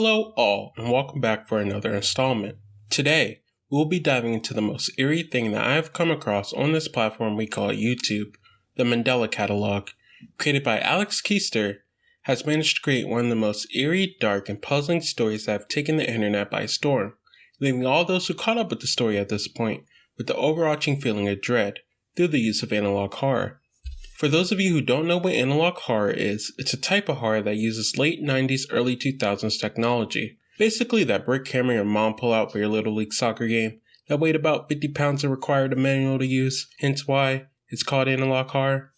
Hello all, and welcome back for another installment. Today, we'll be diving into the most eerie thing that I have come across on this platform we call YouTube, the Mandela Catalogue. Created by Alex Kister, has managed to create one of the most eerie, dark, and puzzling stories that have taken the internet by storm, leaving all those who caught up with the story at this point with the overarching feeling of dread through the use of analog horror. For those of you who don't know what analog horror is, it's a type of horror that uses late 90s, early 2000s technology. Basically that brick camera your mom pull out for your Little League soccer game that weighed about 50 pounds and required a manual to use, hence why it's called analog horror.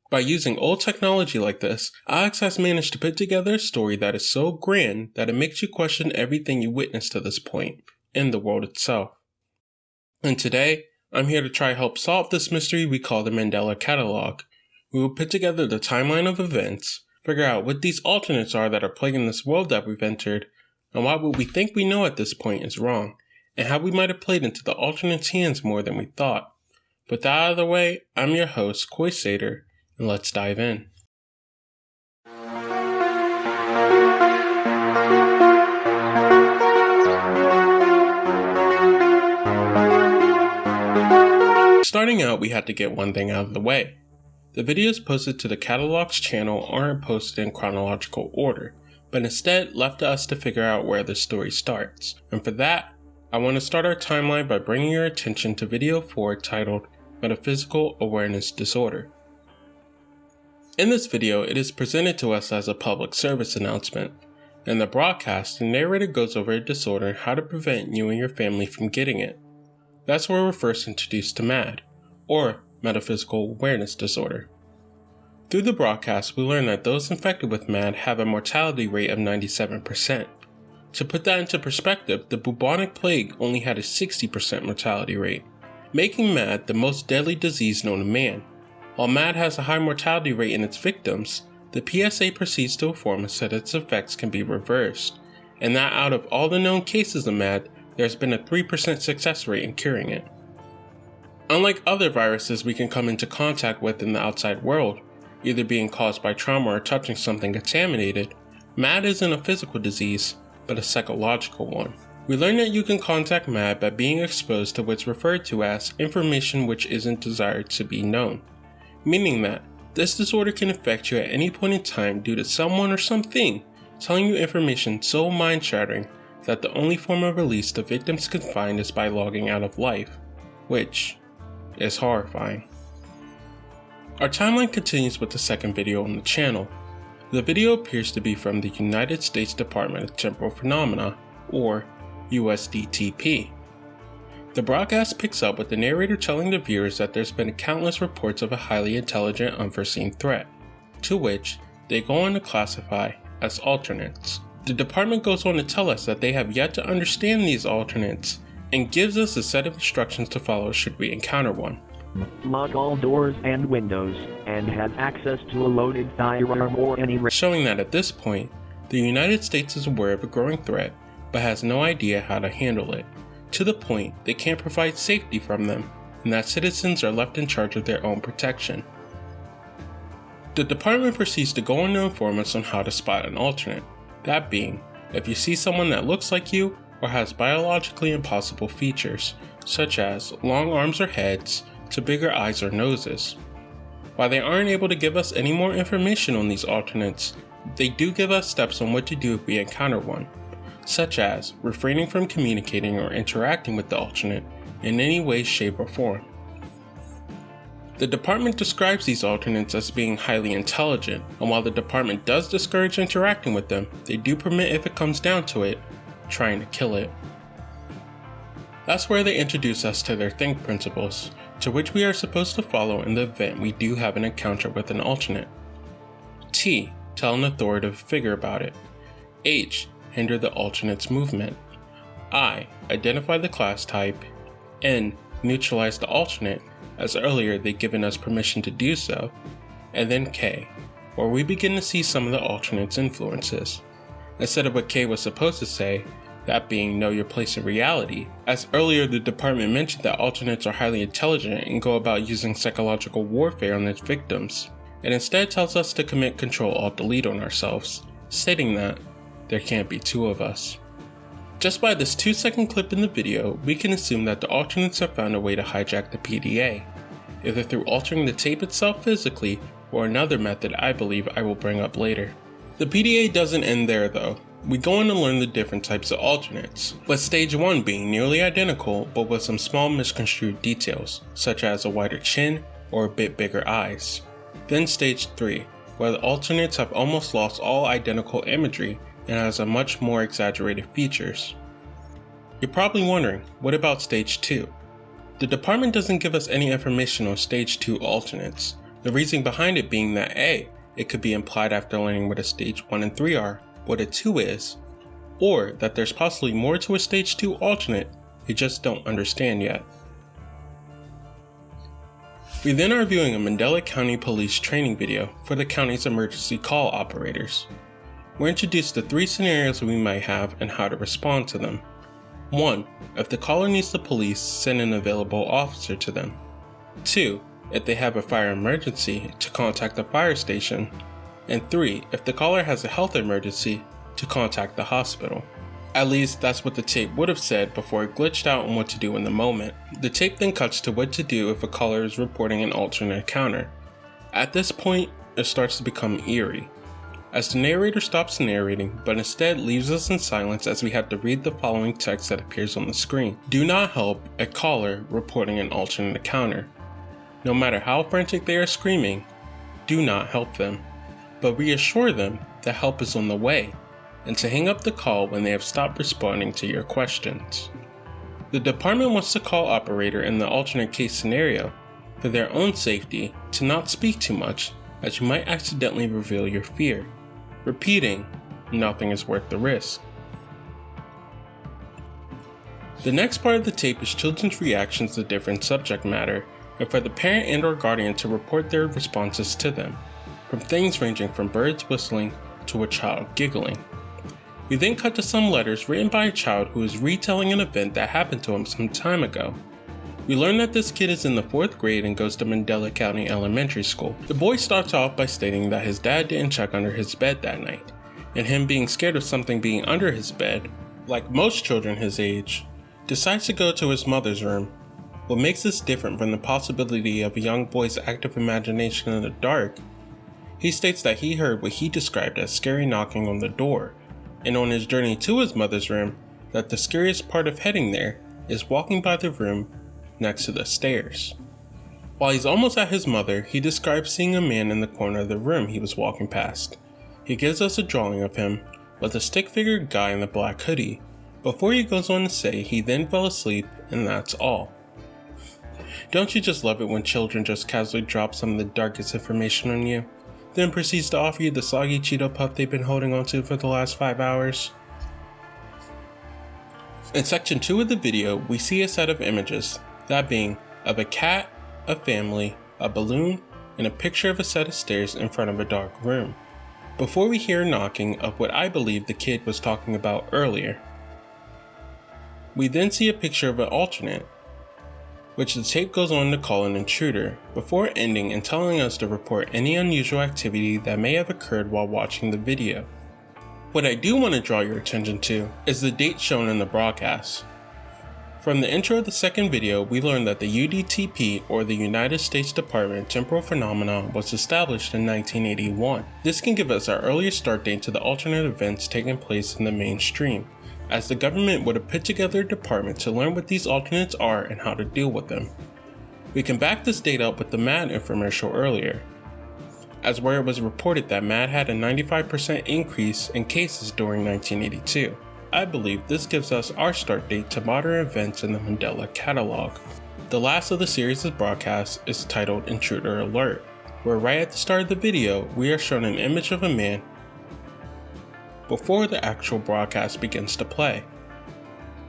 By using old technology like this, Alex has managed to put together a story that is so grand that it makes you question everything you witnessed to this point, in the world itself. And today, I'm here to try to help solve this mystery we call the Mandela Catalogue. We will put together the timeline of events, figure out what these alternates are that are plaguing this world that we've entered, and why what we think we know at this point is wrong, and how we might have played into the alternates' hands more than we thought. With that out of the way, I'm your host, Koisaders, and let's dive in. Starting out, we had to get one thing out of the way. The videos posted to the Catalogue's channel aren't posted in chronological order, but instead left to us to figure out where the story starts. And for that, I want to start our timeline by bringing your attention to video 4 titled Metaphysical Awareness Disorder. In this video, it is presented to us as a public service announcement. In the broadcast, the narrator goes over a disorder and how to prevent you and your family from getting it. That's where we're first introduced to MAD, or Metaphysical Awareness Disorder. Through the broadcast, we learn that those infected with MAD have a mortality rate of 97%. To put that into perspective, the bubonic plague only had a 60% mortality rate, making MAD the most deadly disease known to man. While MAD has a high mortality rate in its victims, the PSA proceeds to inform us that its effects can be reversed, and that out of all the known cases of MAD, there's been a 3% success rate in curing it. Unlike other viruses we can come into contact with in the outside world, either being caused by trauma or touching something contaminated, MAD isn't a physical disease, but a psychological one. We learn that you can contact MAD by being exposed to what's referred to as information which isn't desired to be known, meaning that this disorder can affect you at any point in time due to someone or something telling you information so mind-shattering that the only form of release the victims can find is by logging out of life, which is horrifying. Our timeline continues with the second video on the channel. The video appears to be from the United States Department of Temporal Phenomena, or USDTP. The broadcast picks up with the narrator telling the viewers that there's been countless reports of a highly intelligent unforeseen threat, to which they go on to classify as alternates. The department goes on to tell us that they have yet to understand these alternates and gives us a set of instructions to follow should we encounter one. Lock all doors and windows, and have access to a loaded firearm or any showing that at this point, the United States is aware of a growing threat, but has no idea how to handle it, to the point they can't provide safety from them, and that citizens are left in charge of their own protection. The department proceeds to go on to inform us on how to spot an alternate, that being, if you see someone that looks like you or has biologically impossible features, such as long arms or heads, to bigger eyes or noses. While they aren't able to give us any more information on these alternates, they do give us steps on what to do if we encounter one, such as refraining from communicating or interacting with the alternate in any way, shape, or form. The department describes these alternates as being highly intelligent, and while the department does discourage interacting with them, they do permit, if it comes down to it, trying to kill it. That's where they introduce us to their think principles, to which we are supposed to follow in the event we do have an encounter with an alternate. T. Tell an authoritative figure about it. H. Hinder the alternate's movement. I. Identify the class type. N. Neutralize the alternate, as earlier they'd given us permission to do so. And then K, where we begin to see some of the alternate's influences. Instead of what K was supposed to say, that being know your place in reality, as earlier the department mentioned that alternates are highly intelligent and go about using psychological warfare on its victims. It instead tells us to commit Control-Alt-Delete on ourselves, stating that there can't be two of us. Just by this 2-second clip in the video, we can assume that the alternates have found a way to hijack the PDA, either through altering the tape itself physically or another method I believe I will bring up later. The PDA doesn't end there though. We go on to learn the different types of alternates, with stage 1 being nearly identical but with some small misconstrued details, such as a wider chin or a bit bigger eyes. Then stage 3, where the alternates have almost lost all identical imagery and has a much more exaggerated features. You're probably wondering, what about stage 2? The department doesn't give us any information on stage 2 alternates, the reason behind it being that A, it could be implied after learning what a stage 1 and 3 are, what a 2 is, or that there's possibly more to a stage 2 alternate we just don't understand yet. We then are viewing a Mandela County Police training video for the county's emergency call operators. We're introduced to 3 scenarios we might have and how to respond to them. 1. If the caller needs the police, send an available officer to them. 2. If they have a fire emergency, to contact the fire station. And 3. If the caller has a health emergency, to contact the hospital. At least that's what the tape would have said before it glitched out on what to do in the moment. The tape then cuts to what to do if a caller is reporting an alternate encounter. At this point, it starts to become eerie, as the narrator stops narrating but instead leaves us in silence as we have to read the following text that appears on the screen. Do not help a caller reporting an alternate encounter. No matter how frantic they are screaming, do not help them, but reassure them that help is on the way, and to hang up the call when they have stopped responding to your questions. The department wants the call operator in the alternate case scenario, for their own safety, to not speak too much, as you might accidentally reveal your fear. Repeating, nothing is worth the risk. The next part of the tape is children's reactions to different subject matter, and for the parent and or guardian to report their responses to them, from things ranging from birds whistling to a child giggling. We then cut to some letters written by a child who is retelling an event that happened to him some time ago. We learn that this kid is in the 4th grade and goes to Mandela County Elementary School. The boy starts off by stating that his dad didn't check under his bed that night, and him being scared of something being under his bed, like most children his age, decides to go to his mother's room. What makes this different from the possibility of a young boy's active imagination in the dark? He states that he heard what he described as scary knocking on the door, and on his journey to his mother's room, that the scariest part of heading there is walking by the room next to the stairs. While he's almost at his mother, he describes seeing a man in the corner of the room he was walking past. He gives us a drawing of him with a stick-figured guy in the black hoodie, before he goes on to say he then fell asleep and that's all. Don't you just love it when children just casually drop some of the darkest information on you, then proceeds to offer you the soggy Cheeto puff they've been holding onto for the last 5 hours? In section 2 of the video, we see a set of images, that being of a cat, a family, a balloon, and a picture of a set of stairs in front of a dark room, before we hear knocking of what I believe the kid was talking about earlier. We then see a picture of an alternate, which the tape goes on to call an intruder, before ending and telling us to report any unusual activity that may have occurred while watching the video. What I do want to draw your attention to is the date shown in the broadcast. From the intro of the second video, we learned that the UDTP, or the United States Department of Temporal Phenomena, was established in 1981. This can give us our earliest start date to the alternate events taking place in the mainstream, as the government would have put together a department to learn what these alternates are and how to deal with them. We can back this date up with the MAD infomercial earlier, as where it was reported that MAD had a 95% increase in cases during 1982. I believe this gives us our start date to modern events in the Mandela Catalogue. The last of the series' broadcasts is titled Intruder Alert, where right at the start of the video, we are shown an image of a man before the actual broadcast begins to play.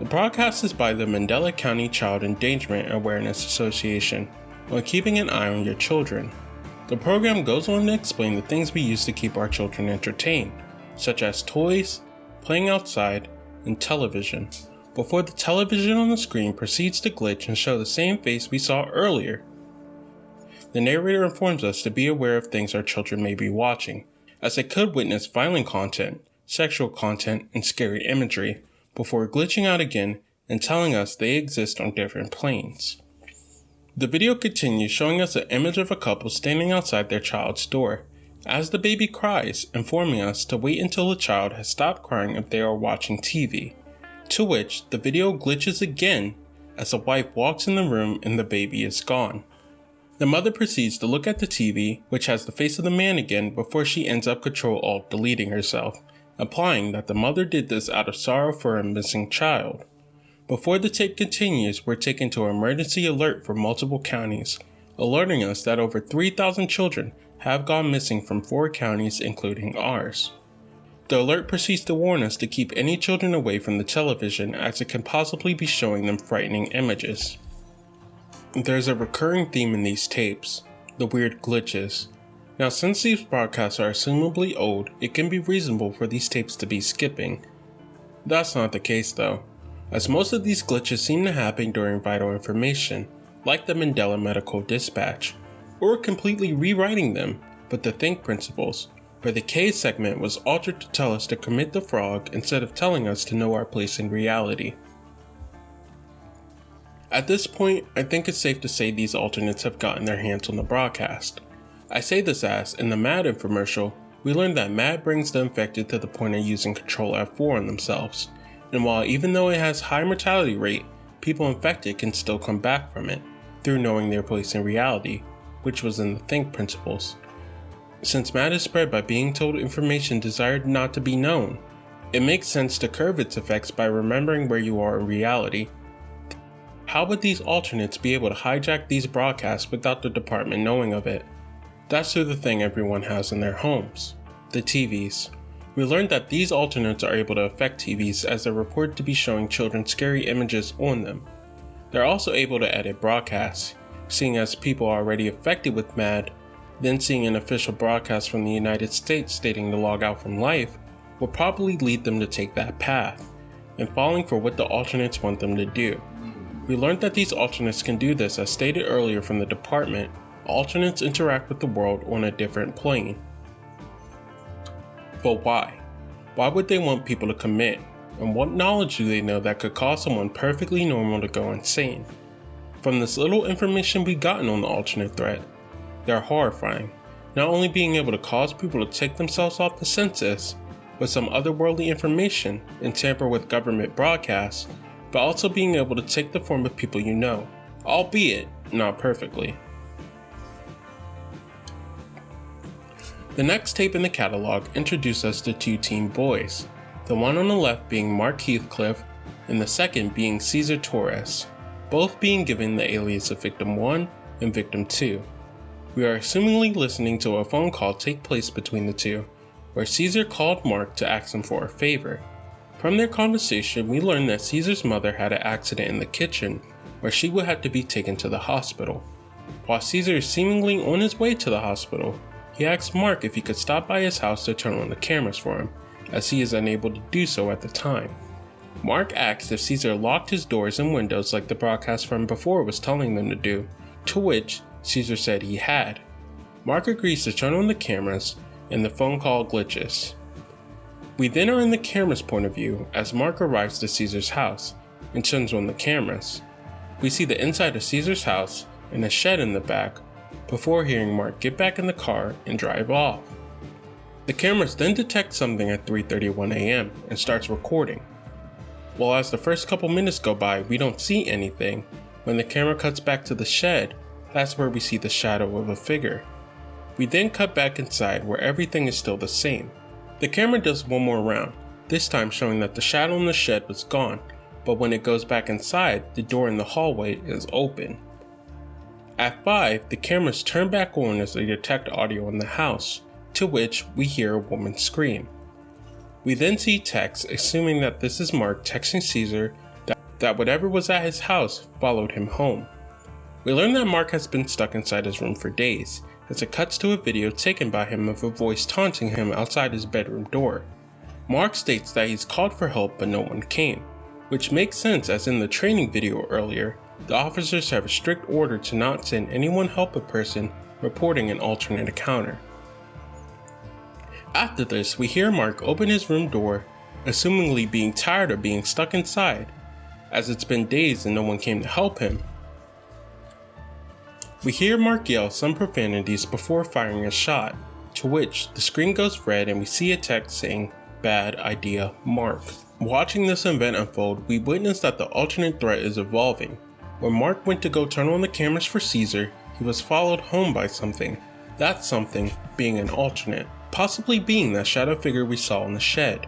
The broadcast is by the Mandela County Child Endangerment Awareness Association on keeping an eye on your children. The program goes on to explain the things we use to keep our children entertained, such as toys, playing outside, and television, before the television on the screen proceeds to glitch and show the same face we saw earlier. The narrator informs us to be aware of things our children may be watching, as they could witness violent content, sexual content, and scary imagery, before glitching out again and telling us they exist on different planes. The video continues showing us an image of a couple standing outside their child's door, as the baby cries, informing us to wait until the child has stopped crying if they are watching TV, to which the video glitches again as the wife walks in the room and the baby is gone. The mother proceeds to look at the TV, which has the face of the man again, before she ends up Control-Alt-deleting herself, implying that the mother did this out of sorrow for a missing child. Before the tape continues, we're taken to an emergency alert for multiple counties, alerting us that over 3,000 children have gone missing from 4 counties, including ours. The alert proceeds to warn us to keep any children away from the television, as it can possibly be showing them frightening images. There's a recurring theme in these tapes: the weird glitches. Now, since these broadcasts are assumably old, it can be reasonable for these tapes to be skipping. That's not the case though, as most of these glitches seem to happen during vital information, like the Mandela Medical Dispatch, or completely rewriting them, but the think principles, where the K segment was altered to tell us to commit the frog instead of telling us to know our place in reality. At this point, I think it's safe to say these alternates have gotten their hands on the broadcast. I say this as, in the MAD infomercial, we learned that MAD brings the infected to the point of using Control F4 on themselves, and while even though it has high mortality rate, people infected can still come back from it, through knowing their place in reality, which was in the think principles. Since MAD is spread by being told information desired not to be known, it makes sense to curb its effects by remembering where you are in reality. How would these alternates be able to hijack these broadcasts without the department knowing of it? That's through the thing everyone has in their homes, the TVs. We learned that these alternates are able to affect TVs as they're reported to be showing children scary images on them. They're also able to edit broadcasts, seeing as people are already affected with MAD, then seeing an official broadcast from the United States stating to log out from life will probably lead them to take that path, and falling for what the alternates want them to do. We learned that these alternates can do this as stated earlier from the department. Alternates interact with the world on a different plane. But why? Why would they want people to commit? And what knowledge do they know that could cause someone perfectly normal to go insane? From this little information we've gotten on the alternate threat, they're horrifying, not only being able to cause people to take themselves off the census with some otherworldly information and tamper with government broadcasts, but also being able to take the form of people you know, albeit not perfectly. The next tape in the catalog introduced us to 2 teen boys, the one on the left being Mark Heathcliff and the second being Cesar Torres, both being given the alias of Victim 1 and Victim 2. We are assumingly listening to a phone call take place between the two, where Cesar called Mark to ask him for a favor. From their conversation, we learned that Cesar's mother had an accident in the kitchen, where she would have to be taken to the hospital. While Cesar is seemingly on his way to the hospital, he asks Mark if he could stop by his house to turn on the cameras for him, as he is unable to do so at the time. Mark asks if Cesar locked his doors and windows like the broadcast from before was telling them to do, to which Cesar said he had. Mark agrees to turn on the cameras, and the phone call glitches. We then are in the camera's point of view as Mark arrives to Cesar's house and turns on the cameras. We see the inside of Cesar's house and a shed in the back, before hearing Mark get back in the car and drive off. The cameras then detect something at 3:31 a.m. and starts recording. Well, as the first couple minutes go by, we don't see anything. When the camera cuts back to the shed, that's where we see the shadow of a figure. We then cut back inside where everything is still the same. The camera does one more round, this time showing that the shadow in the shed was gone, but when it goes back inside, the door in the hallway is open. At 5, the cameras turn back on as they detect audio in the house, to which we hear a woman scream. We then see text, assuming that this is Mark texting Cesar that whatever was at his house followed him home. We learn that Mark has been stuck inside his room for days, as it cuts to a video taken by him of a voice taunting him outside his bedroom door. Mark states that he's called for help but no one came, which makes sense as in the training video earlier, the officers have a strict order to not send anyone help a person reporting an alternate encounter. After this, we hear Mark open his room door, assumingly being tired of being stuck inside, as it's been days and no one came to help him. We hear Mark yell some profanities before firing a shot, to which the screen goes red and we see a text saying, "Bad idea, Mark." Watching this event unfold, we witness that the alternate threat is evolving. When Mark went to go turn on the cameras for Caesar, he was followed home by something. That something being an alternate, possibly being that shadow figure we saw in the shed.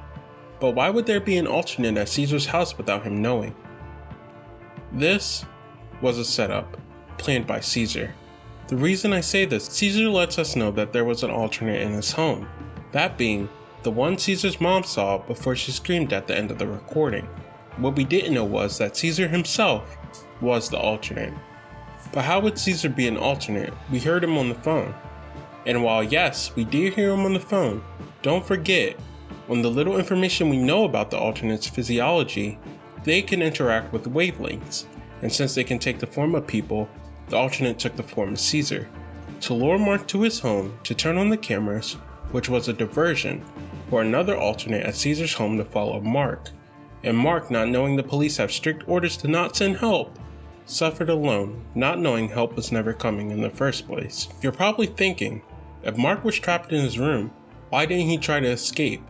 But why would there be an alternate at Caesar's house without him knowing? This was a setup, planned by Caesar. The reason I say this, Caesar lets us know that there was an alternate in his home, that being the one Caesar's mom saw before she screamed at the end of the recording. What we didn't know was that Caesar himself was the alternate. But how would Caesar be an alternate? We heard him on the phone. And while yes, we did hear him on the phone, don't forget, on the little information we know about the alternate's physiology, they can interact with wavelengths, and since they can take the form of people, the alternate took the form of Caesar, to lure Mark to his home to turn on the cameras, which was a diversion for another alternate at Caesar's home to follow Mark, and Mark, not knowing the police have strict orders to not send help, suffered alone, not knowing help was never coming in the first place. You're probably thinking, if Mark was trapped in his room, why didn't he try to escape?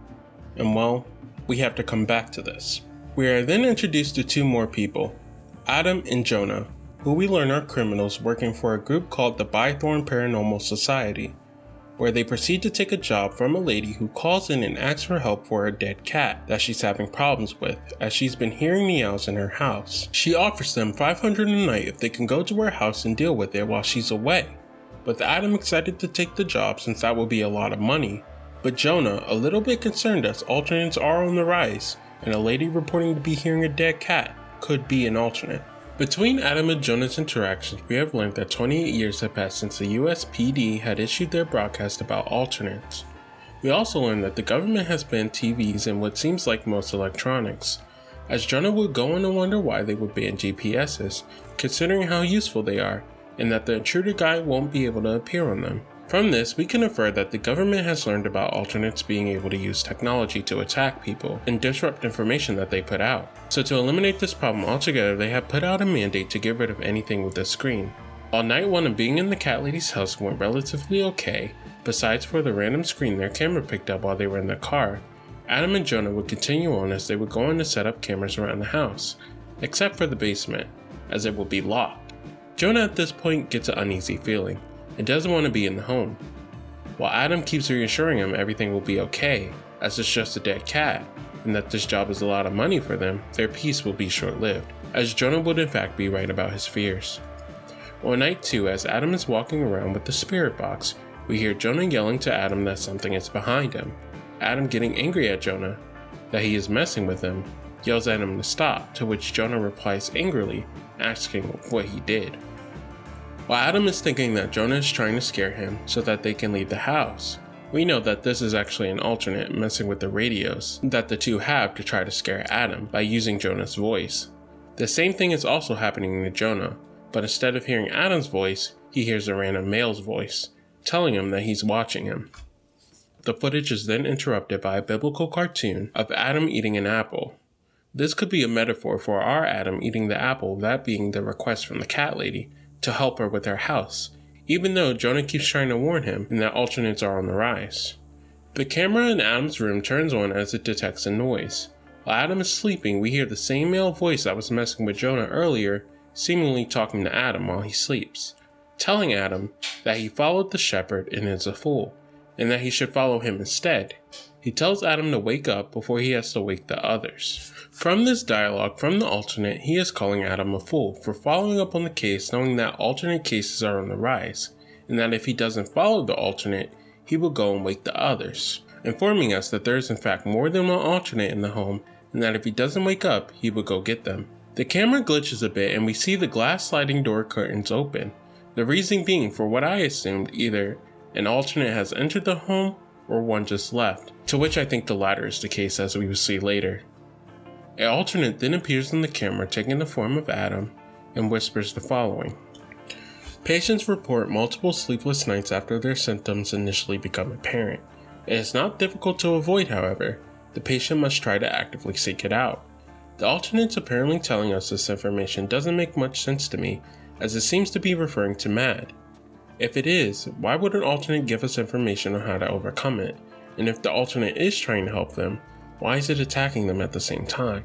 And well, we have to come back to this. We are then introduced to two more people, Adam and Jonah, who we learn are criminals working for a group called the Bythorn Paranormal Society, where they proceed to take a job from a lady who calls in and asks for help for a dead cat that she's having problems with, as she's been hearing meows in her house. She offers them $500 a night if they can go to her house and deal with it while she's away, with Adam excited to take the job since that would be a lot of money, but Jonah a little bit concerned as alternates are on the rise, and a lady reporting to be hearing a dead cat could be an alternate. Between Adam and Jonah's interactions, we have learned that 28 years have passed since the USPD had issued their broadcast about alternates. We also learned that the government has banned TVs and what seems like most electronics, as Jonah would go on to wonder why they would ban GPSs, considering how useful they are, and that the intruder guy won't be able to appear on them. From this, we can infer that the government has learned about alternates being able to use technology to attack people and disrupt information that they put out. So to eliminate this problem altogether, they have put out a mandate to get rid of anything with a screen. While night one of being in the cat lady's house went relatively okay, besides for the random screen their camera picked up while they were in the car, Adam and Jonah would continue on as they would go on to set up cameras around the house, except for the basement, as it would be locked. Jonah at this point gets an uneasy feeling and doesn't want to be in the home, while Adam keeps reassuring him everything will be okay, as it's just a dead cat, and that this job is a lot of money for them. Their peace will be short-lived, as Jonah would in fact be right about his fears. On night 2, as Adam is walking around with the spirit box, we hear Jonah yelling to Adam that something is behind him. Adam, getting angry at Jonah that he is messing with him, yells at him to stop, to which Jonah replies angrily, asking what he did. While Adam is thinking that Jonah is trying to scare him so that they can leave the house, we know that this is actually an alternate messing with the radios that the two have to try to scare Adam by using Jonah's voice. The same thing is also happening to Jonah, but instead of hearing Adam's voice, he hears a random male's voice, telling him that he's watching him. The footage is then interrupted by a biblical cartoon of Adam eating an apple. This could be a metaphor for our Adam eating the apple, that being the request from the cat lady to help her with her house, even though Jonah keeps trying to warn him and that alternates are on the rise. The camera in Adam's room turns on as it detects a noise. While Adam is sleeping, we hear the same male voice that was messing with Jonah earlier, seemingly talking to Adam while he sleeps, telling Adam that he followed the shepherd and is a fool, and that he should follow him instead. He tells Adam to wake up before he has to wake the others. From this dialogue from the alternate, he is calling Adam a fool for following up on the case, knowing that alternate cases are on the rise, and that if he doesn't follow the alternate, he will go and wake the others, informing us that there is in fact more than one alternate in the home, and that if he doesn't wake up, he will go get them. The camera glitches a bit and we see the glass sliding door curtains open, the reason being for what I assumed either an alternate has entered the home or one just left, to which I think the latter is the case, as we will see later. An alternate then appears in the camera taking the form of Adam and whispers the following. Patients report multiple sleepless nights after their symptoms initially become apparent. It is not difficult to avoid, however. The patient must try to actively seek it out. The alternates apparently telling us this information doesn't make much sense to me, as it seems to be referring to MAD. If it is, why would an alternate give us information on how to overcome it? And if the alternate is trying to help them, why is it attacking them at the same time?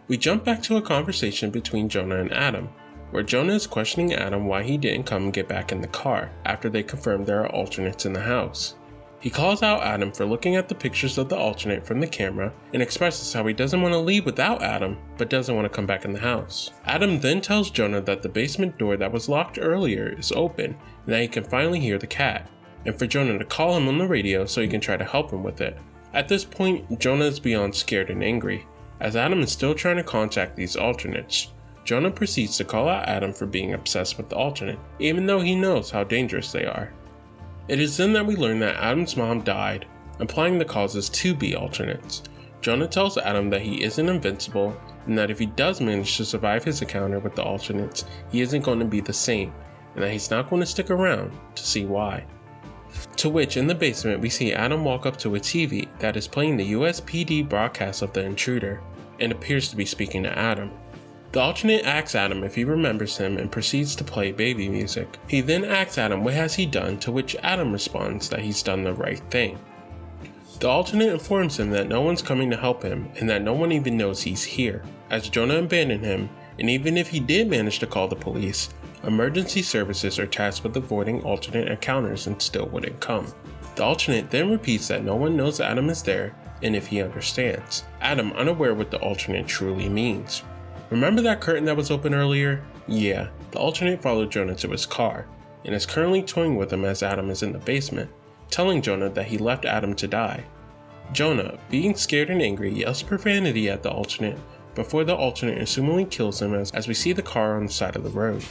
We jump back to a conversation between Jonah and Adam, where Jonah is questioning Adam why he didn't come and get back in the car after they confirmed there are alternates in the house. He calls out Adam for looking at the pictures of the alternate from the camera and expresses how he doesn't want to leave without Adam, but doesn't want to come back in the house. Adam then tells Jonah that the basement door that was locked earlier is open and that he can finally hear the cat, and for Jonah to call him on the radio so he can try to help him with it. At this point, Jonah is beyond scared and angry. As Adam is still trying to contact these alternates, Jonah proceeds to call out Adam for being obsessed with the alternate, even though he knows how dangerous they are. It is then that we learn that Adam's mom died, implying the causes to be alternates. Jonah tells Adam that he isn't invincible, and that if he does manage to survive his encounter with the alternates, he isn't going to be the same, and that he's not going to stick around to see why. To which, in the basement, we see Adam walk up to a TV that is playing the USPD broadcast of the intruder, and appears to be speaking to Adam. The alternate asks Adam if he remembers him and proceeds to play baby music. He then asks Adam what has he done, to which Adam responds that he's done the right thing. The alternate informs him that no one's coming to help him and that no one even knows he's here, as Jonah abandoned him, and even if he did manage to call the police, emergency services are tasked with avoiding alternate encounters and still wouldn't come. The alternate then repeats that no one knows Adam is there and if he understands. Adam unaware what the alternate truly means. Remember that curtain that was open earlier? Yeah, the alternate followed Jonah to his car, and is currently toying with him as Adam is in the basement, telling Jonah that he left Adam to die. Jonah, being scared and angry, yells profanity at the alternate, before the alternate assumingly kills him as we see the car on the side of the road.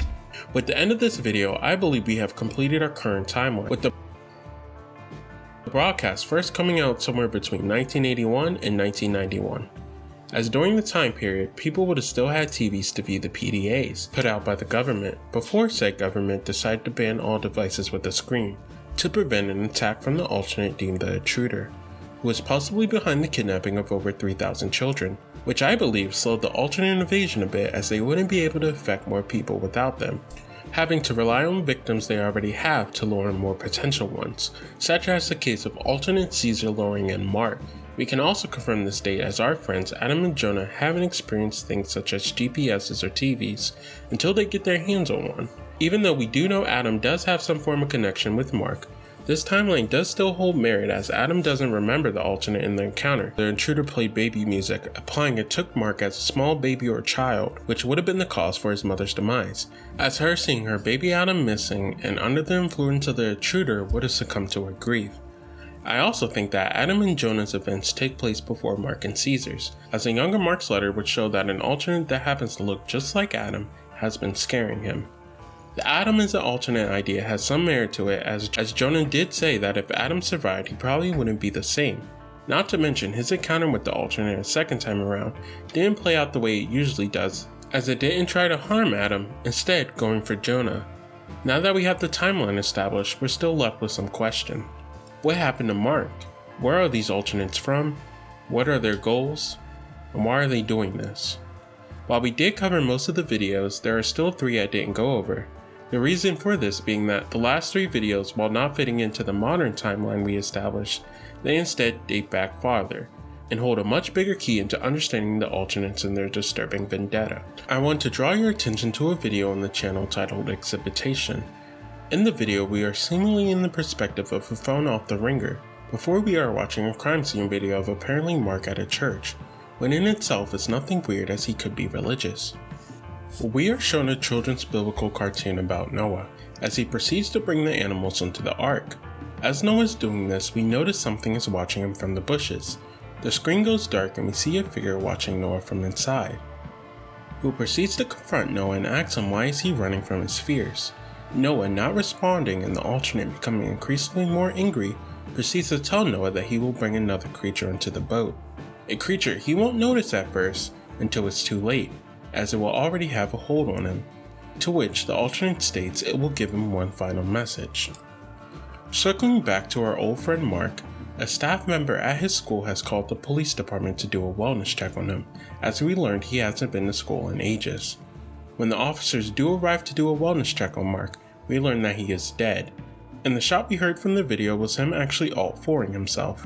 With the end of this video, I believe we have completed our current timeline, with the broadcast first coming out somewhere between 1981 and 1991. As during the time period, people would have still had TVs to view the PDAs put out by the government before said government decided to ban all devices with a screen to prevent an attack from the alternate deemed the intruder, who was possibly behind the kidnapping of over 3,000 children, which I believe slowed the alternate invasion a bit as they wouldn't be able to affect more people without them, having to rely on victims they already have to lure in more potential ones, such as the case of alternate Caesar luring in Mark. We can also confirm this date as our friends Adam and Jonah haven't experienced things such as GPSs or TVs until they get their hands on one. Even though we do know Adam does have some form of connection with Mark, this timeline does still hold merit as Adam doesn't remember the alternate in the encounter. The intruder played baby music, implying it took Mark as a small baby or child, which would have been the cause for his mother's demise, as her seeing her baby Adam missing and under the influence of the intruder would have succumbed to her grief. I also think that Adam and Jonah's events take place before Mark and Caesar's, as a younger Mark's letter would show that an alternate that happens to look just like Adam has been scaring him. The Adam as an alternate idea has some merit to it as Jonah did say that if Adam survived he probably wouldn't be the same. Not to mention his encounter with the alternate a second time around didn't play out the way it usually does, as it didn't try to harm Adam, instead going for Jonah. Now that we have the timeline established, we're still left with some question. What happened to Mark? Where are these alternates from? What are their goals? And why are they doing this? While we did cover most of the videos, there are still 3 I didn't go over. The reason for this being that the last 3 videos, while not fitting into the modern timeline we established, they instead date back farther, and hold a much bigger key into understanding the alternates and their disturbing vendetta. I want to draw your attention to a video on the channel titled Exhibitation. In the video, we are seemingly in the perspective of a phone off the ringer, before we are watching a crime scene video of apparently Mark at a church, when in itself is nothing weird as he could be religious. We are shown a children's biblical cartoon about Noah, as he proceeds to bring the animals onto the ark. As Noah is doing this, we notice something is watching him from the bushes. The screen goes dark and we see a figure watching Noah from inside, who proceeds to confront Noah and asks him why is he running from his fears. Noah, not responding and the alternate becoming increasingly more angry, proceeds to tell Noah that he will bring another creature into the boat. A creature he won't notice at first until it's too late, as it will already have a hold on him, to which the alternate states it will give him one final message. Circling back to our old friend Mark, A staff member at his school has called the police department to do a wellness check on him, as we learned he hasn't been to school in ages. When the officers do arrive to do a wellness check on Mark, we learn that he is dead, and the shot we heard from the video was him actually alt-4ing himself.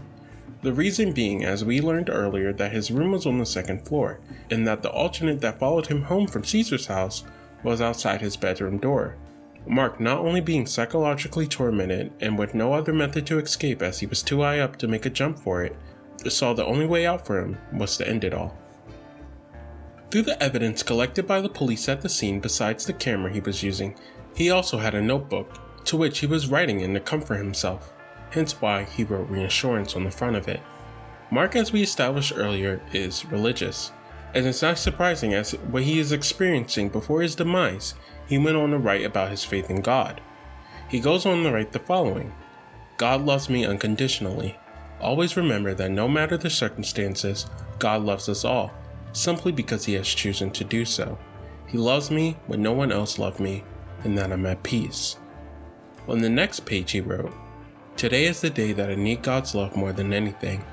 The reason being, as we learned earlier, that his room was on the second floor, and that the alternate that followed him home from Caesar's house was outside his bedroom door. Mark, not only being psychologically tormented and with no other method to escape as he was too high up to make a jump for it, saw the only way out for him was to end it all. Through the evidence collected by the police at the scene besides the camera he was using, he also had a notebook, to which he was writing in to comfort himself, hence why he wrote reassurance on the front of it. Mark, as we established earlier, is religious, and it's not surprising as what he is experiencing before his demise, he went on to write about his faith in God. He goes on to write the following: "God loves me unconditionally. Always remember that no matter the circumstances, God loves us all, simply because he has chosen to do so. He loves me when no one else loved me, and that I'm at peace." On the next page he wrote, "Today is the day that I need God's love more than anything.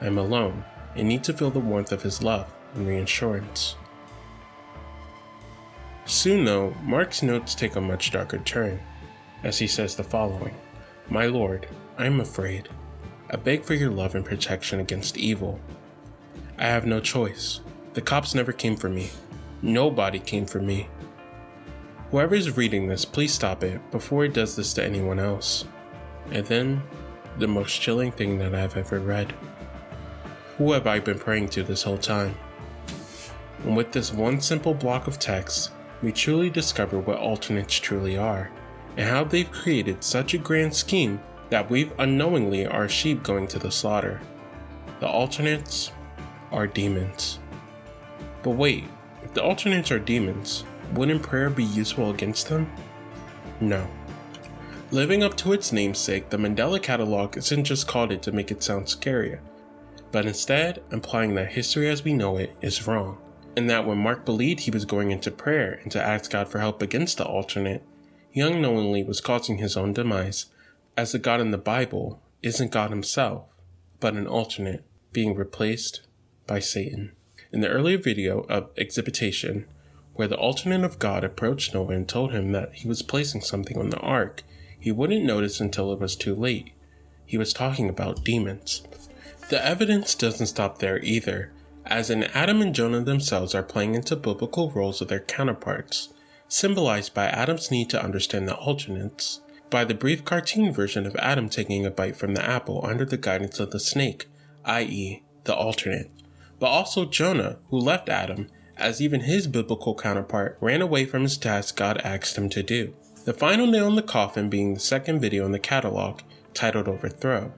I'm alone and need to feel the warmth of his love and reassurance." Soon though, Mark's notes take a much darker turn, as he says the following: "My Lord, I am afraid. I beg for your love and protection against evil. I have no choice. The cops never came for me. Nobody came for me." Whoever is reading this, please stop it before it does this to anyone else. And then, the most chilling thing that I've ever read. Who have I been praying to this whole time? And with this one simple block of text, we truly discover what alternates truly are, and how they've created such a grand scheme that we unknowingly are sheep going to the slaughter. The alternates are demons. But wait, if the alternates are demons, wouldn't prayer be useful against them? No. Living up to its namesake, the Mandela Catalogue isn't just called it to make it sound scarier, but instead implying that history as we know it is wrong, and that when Mark believed he was going into prayer and to ask God for help against the alternate, he unknowingly was causing his own demise, as the God in the Bible isn't God himself, but an alternate being replaced by Satan. In the earlier video of Exhibitation, where the alternate of God approached Noah and told him that he was placing something on the ark, he wouldn't notice until it was too late. He was talking about demons. The evidence doesn't stop there either, as in Adam and Jonah themselves are playing into biblical roles of their counterparts, symbolized by Adam's need to understand the alternates, by the brief cartoon version of Adam taking a bite from the apple under the guidance of the snake, i.e., the alternate, but also Jonah, who left Adam, as even his biblical counterpart ran away from his task God asked him to do. The final nail in the coffin being the second video in the catalog, titled Overthrow,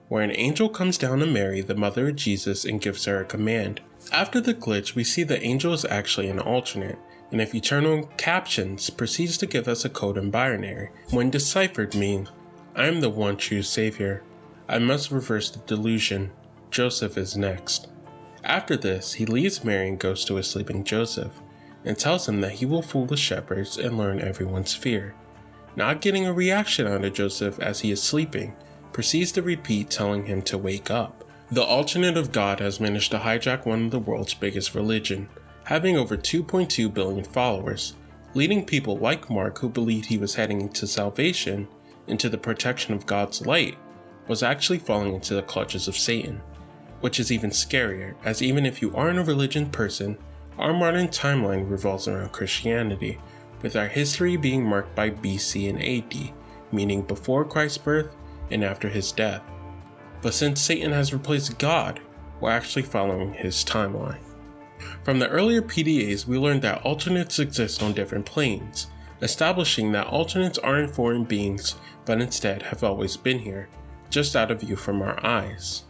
where an angel comes down to Mary, the mother of Jesus, and gives her a command. After the glitch, we see the angel is actually an alternate, and if you turn on captions, proceeds to give us a code in binary, when deciphered means, "I am the one true savior. I must reverse the delusion. Joseph is next." After this, he leaves Mary and goes to his sleeping Joseph, and tells him that he will fool the shepherds and learn everyone's fear. Not getting a reaction out of Joseph as he is sleeping, proceeds to repeat telling him to wake up. The alternate of God has managed to hijack one of the world's biggest religion, having over 2.2 billion followers, leading people like Mark, who believed he was heading into salvation, into the protection of God's light, was actually falling into the clutches of Satan. Which is even scarier, as even if you aren't a religion person, our modern timeline revolves around Christianity, with our history being marked by BC and AD, meaning before Christ's birth and after his death. But since Satan has replaced God, we're actually following his timeline. From the earlier PDAs, we learned that alternates exist on different planes, establishing that alternates aren't foreign beings, but instead have always been here, just out of view from our eyes.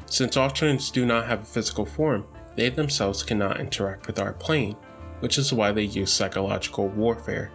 Since alternates do not have a physical form, they themselves cannot interact with our plane, which is why they use psychological warfare.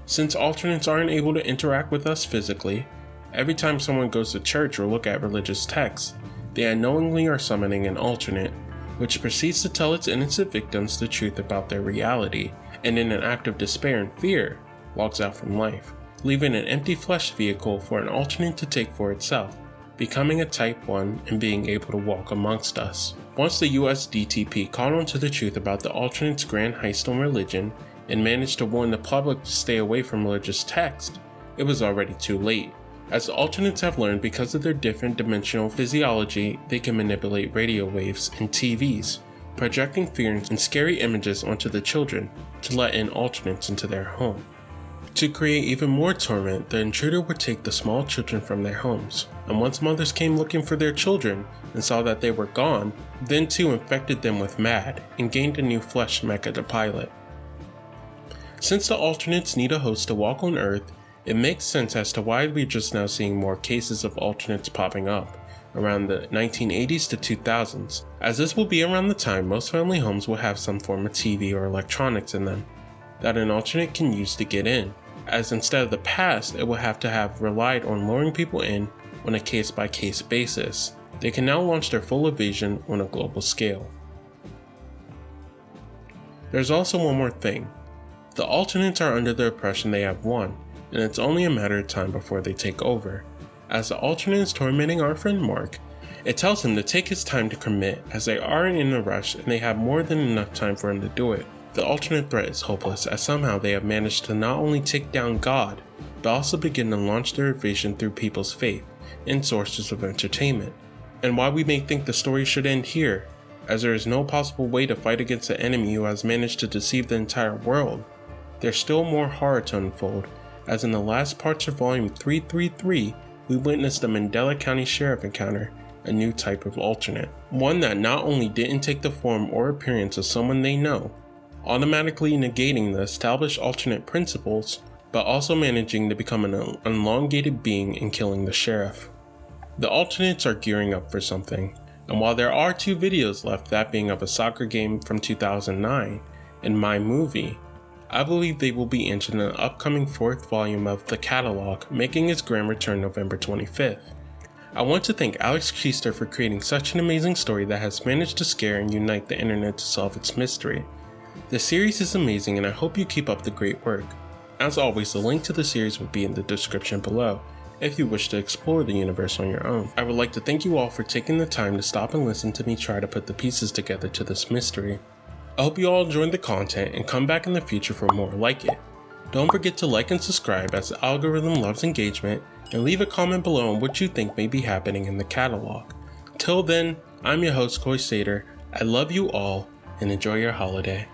Since alternates aren't able to interact with us physically, every time someone goes to church or look at religious texts, they unknowingly are summoning an alternate, which proceeds to tell its innocent victims the truth about their reality, and in an act of despair and fear, logs out from life, leaving an empty flesh vehicle for an alternate to take for itself, becoming a Type 1 and being able to walk amongst us. Once the US DTP caught on to the truth about the alternates' grand heist on religion and managed to warn the public to stay away from religious text, it was already too late. As the alternates have learned, because of their different dimensional physiology, they can manipulate radio waves and TVs, projecting fear and scary images onto the children to let in alternates into their home. To create even more torment, the intruder would take the small children from their homes, and once mothers came looking for their children and saw that they were gone, then too infected them with MAD and gained a new flesh mecha to pilot. Since the alternates need a host to walk on Earth, it makes sense as to why we're just now seeing more cases of alternates popping up around the 1980s to 2000s, as this will be around the time most family homes will have some form of TV or electronics in them that an alternate can use to get in, as instead of the past it will have to have relied on luring people in on a case-by-case basis. They can now launch their full evasion on a global scale. There's also one more thing. The alternates are under the impression they have won, and it's only a matter of time before they take over. As the alternate is tormenting our friend Mark, it tells him to take his time to commit, as they aren't in a rush and they have more than enough time for him to do it. The alternate threat is hopeless, as somehow they have managed to not only take down God, but also begin to launch their evasion through people's faith and sources of entertainment. And while we may think the story should end here, as there is no possible way to fight against an enemy who has managed to deceive the entire world, there's still more horror to unfold, as in the last parts of volume 333, we witnessed the Mandela County Sheriff encounter a new type of alternate. One that not only didn't take the form or appearance of someone they know, automatically negating the established alternate principles, but also managing to become an elongated being and killing the sheriff. The alternates are gearing up for something, and while there are 2 videos left, that being of a soccer game from 2009 and my movie, I believe they will be entering an upcoming 4th volume of the catalog, making its grand return November 25th. I want to thank Alex Kister for creating such an amazing story that has managed to scare and unite the internet to solve its mystery. The series is amazing and I hope you keep up the great work. As always, the link to the series will be in the description below if you wish to explore the universe on your own. I would like to thank you all for taking the time to stop and listen to me try to put the pieces together to this mystery. I hope you all enjoyed the content and come back in the future for more like it. Don't forget to like and subscribe, as the algorithm loves engagement, and leave a comment below on what you think may be happening in the catalog. Till then, I'm your host Koisader. I love you all and enjoy your holiday.